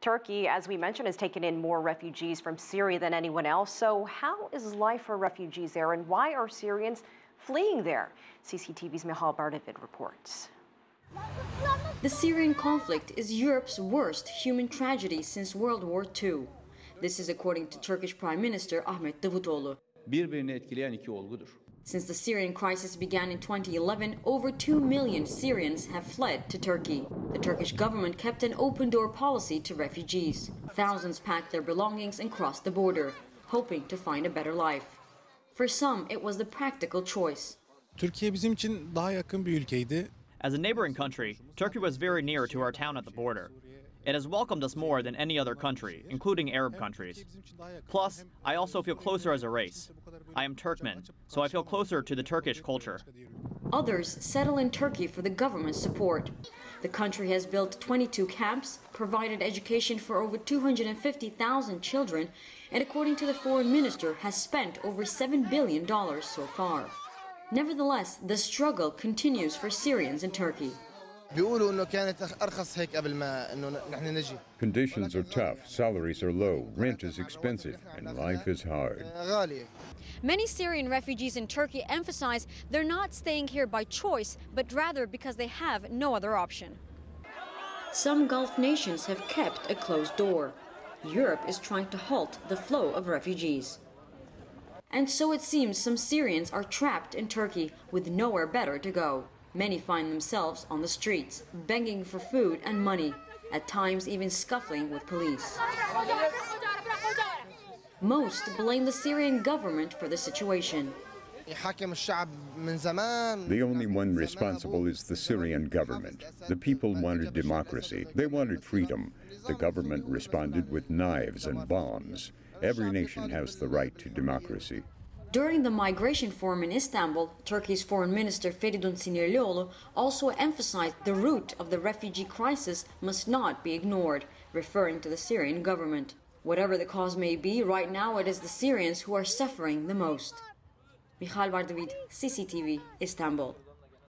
Turkey, as we mentioned, has taken in more refugees from Syria than anyone else. So how is life for refugees there, and why are Syrians fleeing there? CCTV's Michal Bardavid reports. The Syrian conflict is Europe's worst human tragedy since World War II. This is according to Turkish Prime Minister Ahmet Davutoğlu. Birbirini etkileyen iki olgudur. Since the Syrian crisis began in 2011, over 2 million Syrians have fled to Turkey. The Turkish government kept an open-door policy to refugees. Thousands packed their belongings and crossed the border, hoping to find a better life. For some, it was the practical choice. Türkiye bizim için daha yakın bir ülkeydi. As a neighboring country, Turkey was very near to our town at the border. It has welcomed us more than any other country, including Arab countries. Plus, I also feel closer as a race. I am Turkmen, so I feel closer to the Turkish culture. Others settle in Turkey for the government's support. The country has built 22 camps, provided education for over 250,000 children, and according to the foreign minister, has spent over $7 billion so far. Nevertheless, the struggle continues for Syrians in Turkey. Conditions are tough, salaries are low, rent is expensive, and life is hard. Many Syrian refugees in Turkey emphasize they're not staying here by choice, but rather because they have no other option. Some Gulf nations have kept a closed door. Europe is trying to halt the flow of refugees. And so it seems some Syrians are trapped in Turkey with nowhere better to go. Many find themselves on the streets, begging for food and money, at times even scuffling with police. Most blame the Syrian government for the situation. The only one responsible is the Syrian government. The people wanted democracy. They wanted freedom. The government responded with knives and bombs. Every nation has the right to democracy. During the migration forum in Istanbul, Turkey's Foreign Minister Feridun Sinirlioğlu also emphasized the root of the refugee crisis must not be ignored, referring to the Syrian government. Whatever the cause may be, right now it is the Syrians who are suffering the most. Michal, Bardavid, CCTV, Istanbul.